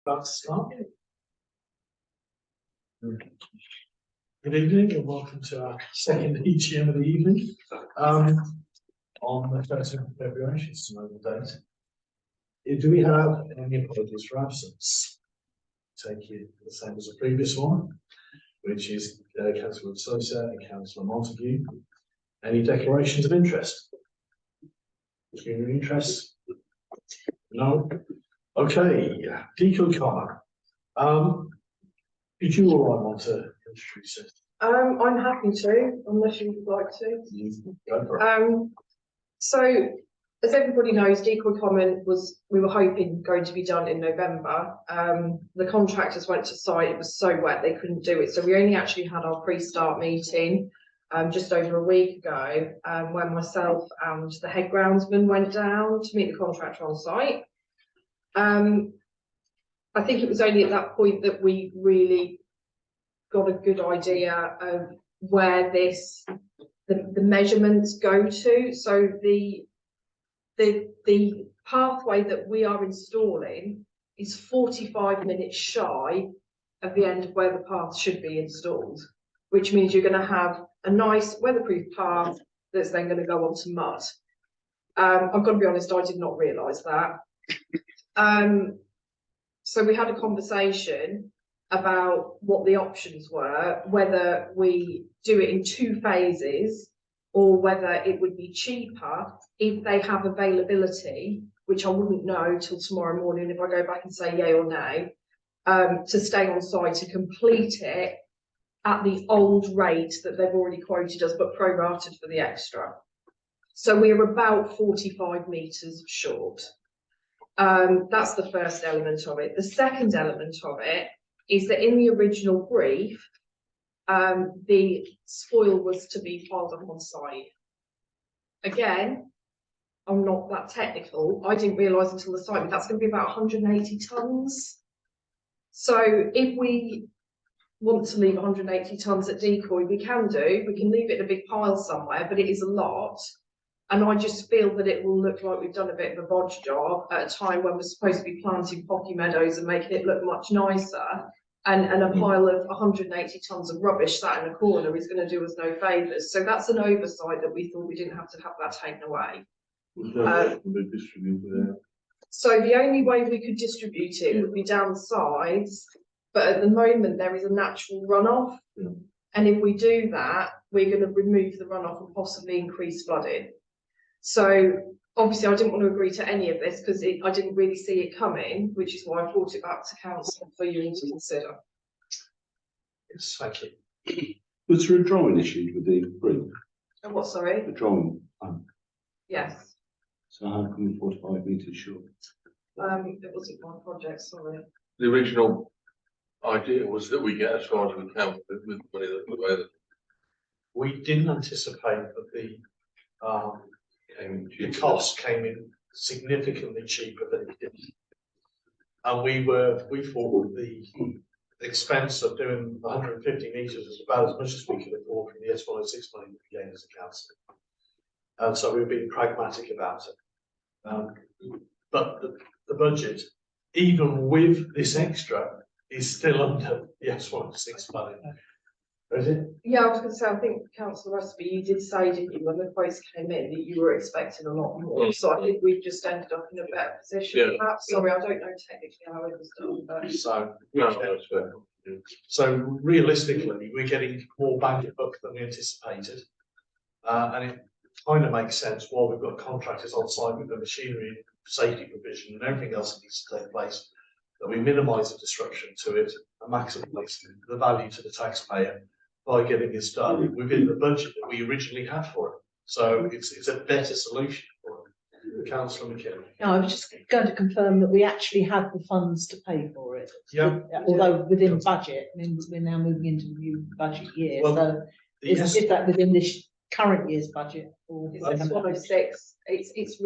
About to start. Good evening and welcome to our second EGM of the evening. On the 13th of February, it's another date. Do we have any apologies for absence? Take it the same as the previous one, which is Councillor Sosa and Councillor Montague. Any declarations of interest? Community interest? No. Okay, Decoy Common. Did you all want to introduce it? I'm happy to, unless you would like to. Go for it. So, as everybody knows, Decoy Common we were hoping going to be done in November. The contractors went to site, it was so wet they couldn't do it. So we only actually had our pre-start meeting just over a week ago, when myself and the head groundsman went down to meet the contractor on site. I think it was only at that point that we really got a good idea of where the measurements go to. So the pathway that we are installing is 45 minutes shy of the end of where the path should be installed, which means you're going to have a nice weatherproof path that's then going to go onto mud. I've got to be honest, I did not realise that. So we had a conversation about what the options were, whether we do it in 2 phases or whether it would be cheaper if they have availability, which I wouldn't know till tomorrow morning if I go back and say yay or nay, to stay on site to complete it at the old rate that they've already quoted us, but prorated for the extra. So we're about 45 metres short. That's the first element of it. The second element of it is that in the original brief, the spoil was to be piled up on site. Again, I'm not that technical. I didn't realise until the site, but that's going to be about 180 tonnes. So if we want to leave 180 tonnes at Decoy, we can do. We can leave it in a big pile somewhere, but it is a lot. And I just feel that it will look like we've done a bit of a bodge job at a time when we're supposed to be planting poppy meadows and making it look much nicer. And a pile of 180 tonnes of rubbish sat in a corner is going to do us no favours. So that's an oversight that we thought we didn't have to have that taken away. So the only way we could distribute it would be down the sides, but at the moment there is a natural runoff. And if we do that, we're going to remove the runoff and possibly increase flooding. So obviously I didn't want to agree to any of this because I didn't really see it coming, which is why I brought it back to council for you to consider. Yes, thank you. Was there a drawing issued with the brief? And what, sorry? The drawing. Yes. So how come 45 metres short? It wasn't my project, sorry. The original idea was that we get as far as we can with the money that we wear. We didn't anticipate that the cost came in significantly cheaper than it did. And we thought the expense of doing 150 metres was about as much as we could afford from the S106 money that we gained as a council. And so we've been pragmatic about it. But the budget, even with this extra, is still under the S106 money. Is it? Yeah, I was going to say, I think Councillor Westby, you did say, didn't you, when the quotes came in, that you were expecting a lot more. So I think we've just ended up in a better position. Yeah. Perhaps, sorry, I don't know technically how it was done, but So, No, that's fair. so realistically, we're getting more bang for buck than we anticipated. And it kind of makes sense while we've got contractors on site with the machinery, safety provision and everything else that needs to take place, that we minimise the disruption to it and maximise the value to the taxpayer by getting this done within the budget that we originally had for it. So it's a better solution for it. Councillor McKinnon. No, I was just going to confirm that we actually had the funds to pay for it. Yeah. Although within budget, I mean, we're now moving into the new budget year. Well, so is that within this current year's budget? Or it's 106. It's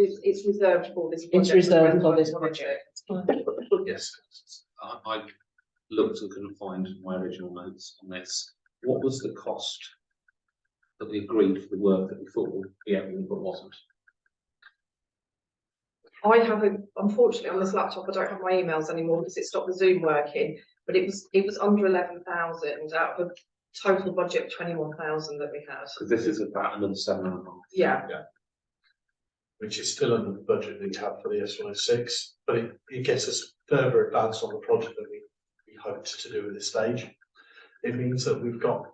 reserved for this project. It's reserved for this project. Yes. I looked and couldn't find my original notes on this. What was the cost that we agreed for the work that we thought would be able but wasn't? I haven't, unfortunately, on this laptop, I don't have my emails anymore because it stopped the Zoom working. But it was under 11,000 out of a total budget of 21,000 that we had. Because this is about another 7.5. Yeah, which is still under the budget we have for the S106, but it gets us further advanced on the project that we hoped to do at this stage. It means that we've got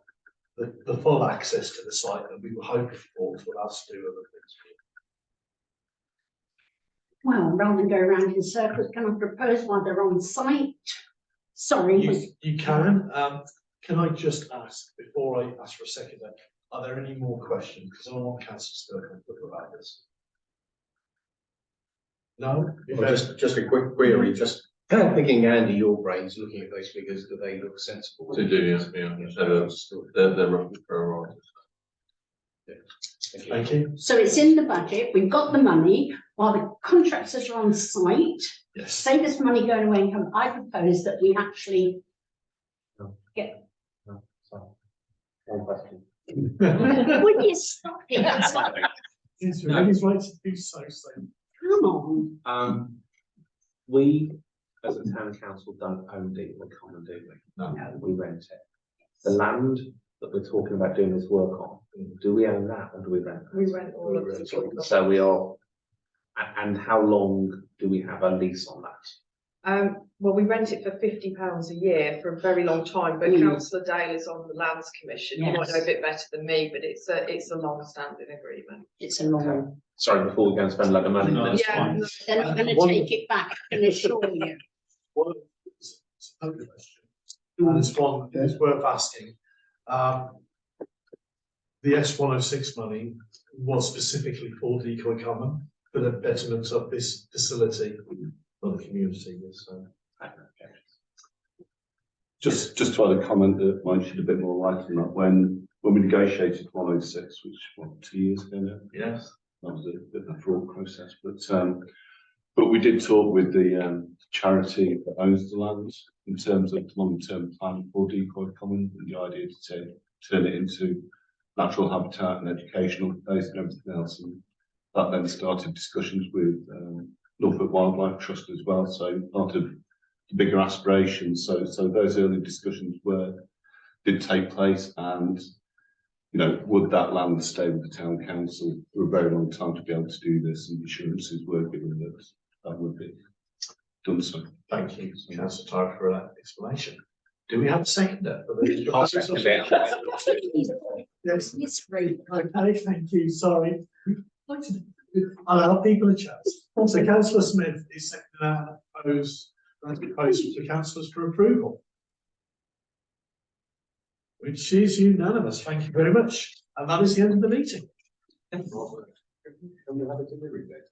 the full access to the site that we were hoping for to allow us to do other things. Well, rather than go around in circles, can I propose while they're on site? Sorry. You can. Can I just ask, before I ask for a second, are there any more questions? Because I don't want councillors to talk about this. No? Well, just a quick query, just picking Andy your brains, looking at those figures, do they look sensible? To do, yeah, so they're roughly pro rata. Thank you. So it's in the budget, we've got the money, while the contractors are on site, Yes. save us money going away and come, I propose that we actually get. One question. Will you stop it? It's really right to do so. Come on. We, as a town council, don't own Decoy Common, do we? No. We rent it. The land that we're talking about doing this work on, do we own that or do we rent that? we rent all of the. So we are, and how long do we have a lease on that? Well, we rent it for £50 a year for a very long time, but Councillor Dale is on the Lands Commission. You might know a bit better than me, but it's a long-standing agreement. It's a long. Sorry, before we go and spend a lot of money. No, that's Yeah, fine. no, They're not going to take it back, I can assure you. One of it's another question, and it's one that's worth asking. The S106 money was specifically for Decoy Common for the betterment of this facility for the community. So. Just to add a comment that might shed a bit more light on that, when we negotiated 106, which was 2 years ago now, Yes. that was a bit of a fraud process, but we did talk with the charity that owns the land in terms of long-term plan for Decoy Common, and the idea to turn it into natural habitat and educational place and everything else, and that then started discussions with Norfolk Wildlife Trust as well, so part of the bigger aspirations. So those early discussions did take place, and would that land stay with the town council for a very long time to be able to do this, and assurances were given that would be done so. Thank you, Councillor Tyler, for that explanation. Do we have a seconder for the? I'll second it. Yes. It's free. Okay, thank you, sorry. I'll allow people a chance. So Councillor Smith is seconding that proposal to councillors for approval, which is unanimous. Thank you very much. And that is the end of the meeting. Can we have a delivery date?